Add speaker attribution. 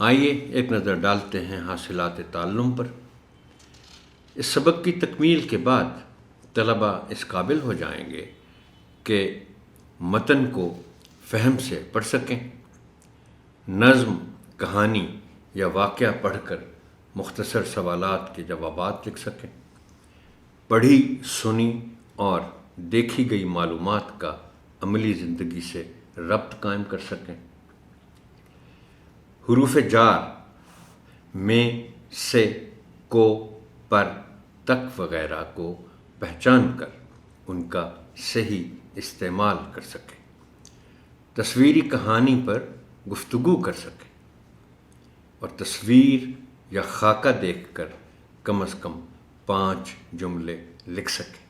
Speaker 1: آئیے ایک نظر ڈالتے ہیں حاصلات تعلم پر۔ اس سبق کی تکمیل کے بعد طلبہ اس قابل ہو جائیں گے کہ متن کو فہم سے پڑھ سکیں، نظم، کہانی یا واقعہ پڑھ کر مختصر سوالات کے جوابات لکھ سکیں، پڑھی، سنی اور دیکھی گئی معلومات کا عملی زندگی سے ربط قائم کر سکیں، حروف جار میں، سے، کو، پر، تک وغیرہ کو پہچان کر ان کا صحیح استعمال کر سکیں، تصویری کہانی پر گفتگو کر سکیں اور تصویر یا خاکہ دیکھ کر کم از کم 5 جملے لکھ سکیں۔